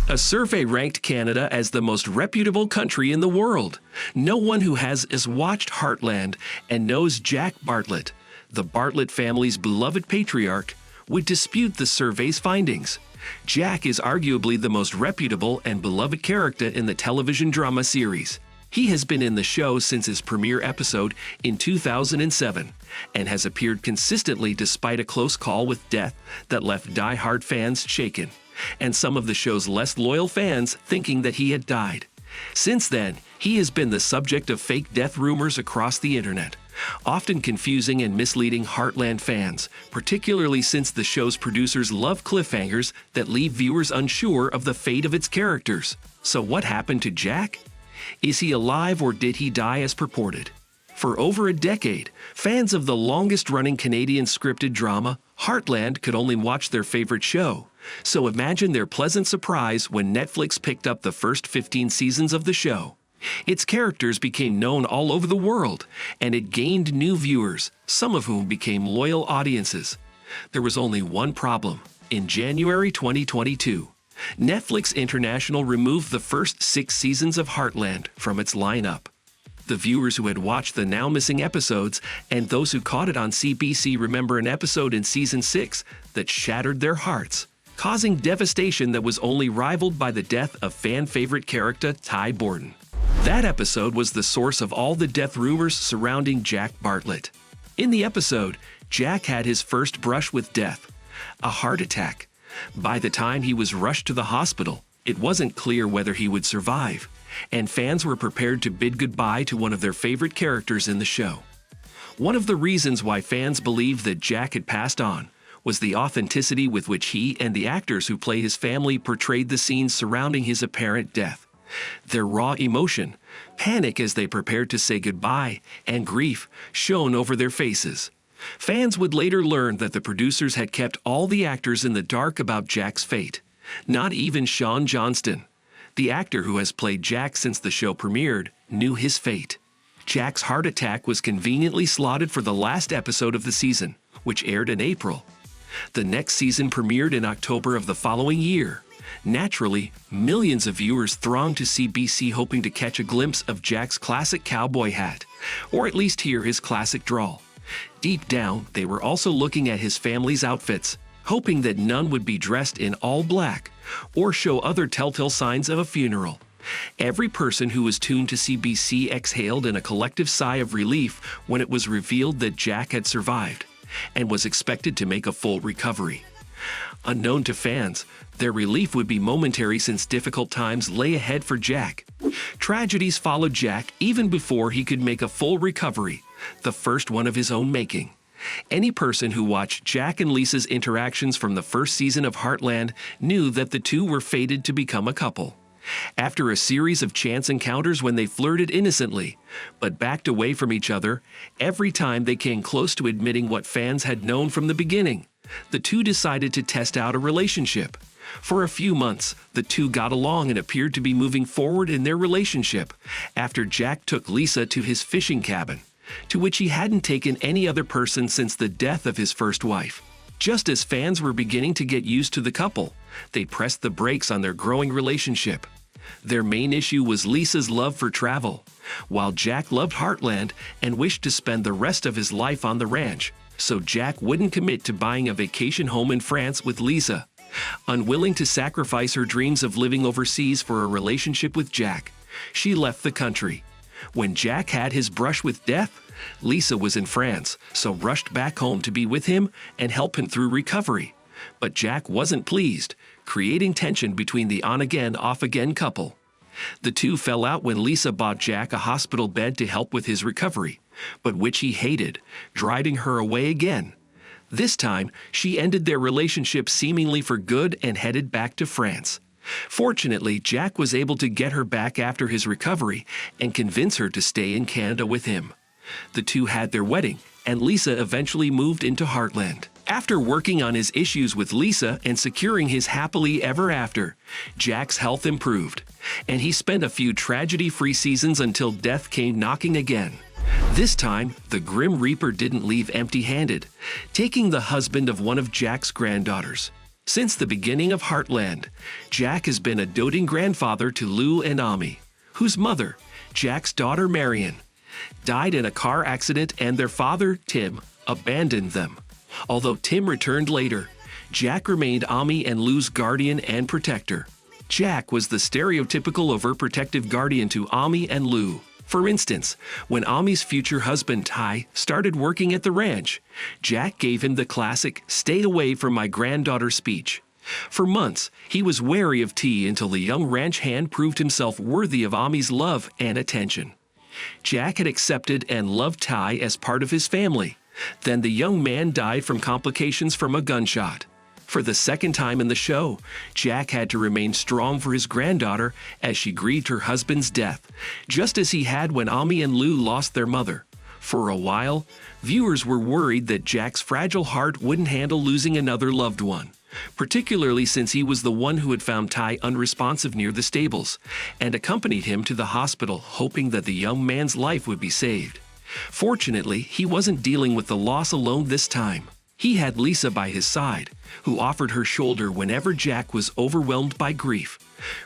A survey ranked Canada as the most reputable country in the world. No one who has watched Heartland and knows Jack Bartlett, the Bartlett family's beloved patriarch, would dispute the survey's findings. Jack is arguably the most reputable and beloved character in the television drama series. He has been in the show since its premiere episode in 2007 and has appeared consistently despite a close call with death that left die-hard fans shaken, and some of the show's less loyal fans thinking that he had died. Since then, he has been the subject of fake death rumors across the internet, often confusing and misleading Heartland fans, particularly since the show's producers love cliffhangers that leave viewers unsure of the fate of its characters. So what happened to Jack? Is he alive or did he die as purported? For over a decade, fans of the longest-running Canadian scripted drama, Heartland, could only watch their favorite show. So imagine their pleasant surprise when Netflix picked up the first 15 seasons of the show. Its characters became known all over the world, and it gained new viewers, some of whom became loyal audiences. There was only one problem. In January 2022, Netflix International removed the first 6 seasons of Heartland from its lineup. The viewers who had watched the now missing episodes and those who caught it on CBC remember an episode in Season 6 that shattered their hearts, causing devastation that was only rivaled by the death of fan-favorite character Ty Borden. That episode was the source of all the death rumors surrounding Jack Bartlett. In the episode, Jack had his first brush with death, a heart attack. By the time he was rushed to the hospital, it wasn't clear whether he would survive, and fans were prepared to bid goodbye to one of their favorite characters in the show. One of the reasons why fans believed that Jack had passed on was the authenticity with which he and the actors who play his family portrayed the scenes surrounding his apparent death. Their raw emotion, panic as they prepared to say goodbye, and grief shone over their faces. Fans would later learn that the producers had kept all the actors in the dark about Jack's fate. Not even Sean Johnston, the actor who has played Jack since the show premiered, knew his fate. Jack's heart attack was conveniently slotted for the last episode of the season, which aired in April. The next season premiered in October of the following year. Naturally, millions of viewers thronged to CBC hoping to catch a glimpse of Jack's classic cowboy hat, or at least hear his classic drawl. Deep down, they were also looking at his family's outfits, hoping that none would be dressed in all black or show other telltale signs of a funeral. Every person who was tuned to CBC exhaled in a collective sigh of relief when it was revealed that Jack had survived and was expected to make a full recovery. Unknown to fans, their relief would be momentary since difficult times lay ahead for Jack. Tragedies followed Jack even before he could make a full recovery, the first one of his own making. Any person who watched Jack and Lisa's interactions from the first season of Heartland knew that the two were fated to become a couple. After a series of chance encounters when they flirted innocently, but backed away from each other, every time they came close to admitting what fans had known from the beginning, the two decided to test out a relationship. For a few months, the two got along and appeared to be moving forward in their relationship after Jack took Lisa to his fishing cabin, to which he hadn't taken any other person since the death of his first wife. Just as fans were beginning to get used to the couple, they pressed the brakes on their growing relationship. Their main issue was Lisa's love for travel, while Jack loved Heartland and wished to spend the rest of his life on the ranch, so Jack wouldn't commit to buying a vacation home in France with Lisa. Unwilling to sacrifice her dreams of living overseas for a relationship with Jack, she left the country. When Jack had his brush with death, Lisa was in France, so rushed back home to be with him and help him through recovery. But Jack wasn't pleased, creating tension between the on-again, off-again couple. The two fell out when Lisa bought Jack a hospital bed to help with his recovery, but which he hated, driving her away again. This time, she ended their relationship seemingly for good and headed back to France. Fortunately, Jack was able to get her back after his recovery and convince her to stay in Canada with him. The two had their wedding, and Lisa eventually moved into Heartland. After working on his issues with Lisa and securing his happily ever after, Jack's health improved, and he spent a few tragedy-free seasons until death came knocking again. This time, the Grim Reaper didn't leave empty-handed, taking the husband of one of Jack's granddaughters. Since the beginning of Heartland, Jack has been a doting grandfather to Lou and Ami, whose mother, Jack's daughter Marion, died in a car accident and their father, Tim, abandoned them. Although Tim returned later, Jack remained Ami and Lou's guardian and protector. Jack was the stereotypical overprotective guardian to Ami and Lou. For instance, when Ami's future husband Ty started working at the ranch, Jack gave him the classic "stay away from my granddaughter" speech. For months, he was wary of T until the young ranch hand proved himself worthy of Ami's love and attention. Jack had accepted and loved Ty as part of his family. Then the young man died from complications from a gunshot. For the second time in the show, Jack had to remain strong for his granddaughter as she grieved her husband's death, just as he had when Ami and Lou lost their mother. For a while, viewers were worried that Jack's fragile heart wouldn't handle losing another loved one, particularly since he was the one who had found Ty unresponsive near the stables and accompanied him to the hospital, hoping that the young man's life would be saved. Fortunately, he wasn't dealing with the loss alone this time. He had Lisa by his side, who offered her shoulder whenever Jack was overwhelmed by grief.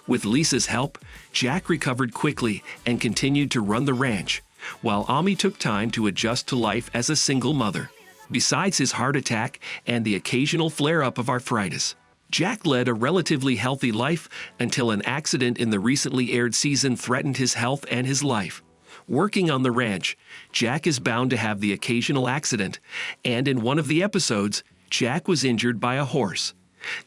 With Lisa's help, Jack recovered quickly and continued to run the ranch, while Ami took time to adjust to life as a single mother. Besides his heart attack and the occasional flare-up of arthritis, Jack led a relatively healthy life until an accident in the recently aired season threatened his health and his life. Working on the ranch, Jack is bound to have the occasional accident, and in one of the episodes, Jack was injured by a horse.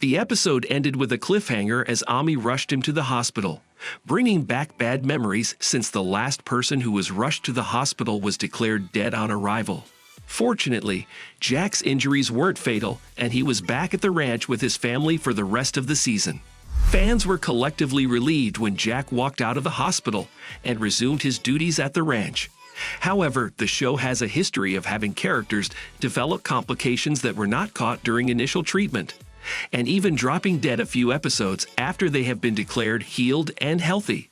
The episode ended with a cliffhanger as Ami rushed him to the hospital, bringing back bad memories since the last person who was rushed to the hospital was declared dead on arrival. Fortunately, Jack's injuries weren't fatal, and he was back at the ranch with his family for the rest of the season. Fans were collectively relieved when Jack walked out of the hospital and resumed his duties at the ranch. However, the show has a history of having characters develop complications that were not caught during initial treatment, and even dropping dead a few episodes after they have been declared healed and healthy.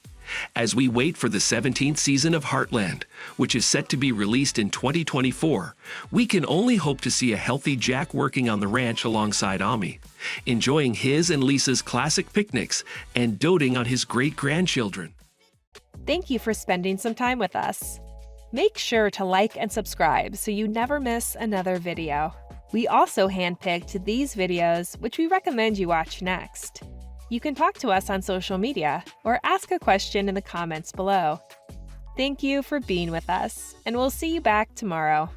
As we wait for the 17th season of Heartland, which is set to be released in 2024, we can only hope to see a healthy Jack working on the ranch alongside Ami, enjoying his and Lisa's classic picnics and doting on his great-grandchildren. Thank you for spending some time with us. Make sure to like and subscribe so you never miss another video. We also handpicked these videos, which we recommend you watch next. You can talk to us on social media or ask a question in the comments below. Thank you for being with us, and we'll see you back tomorrow.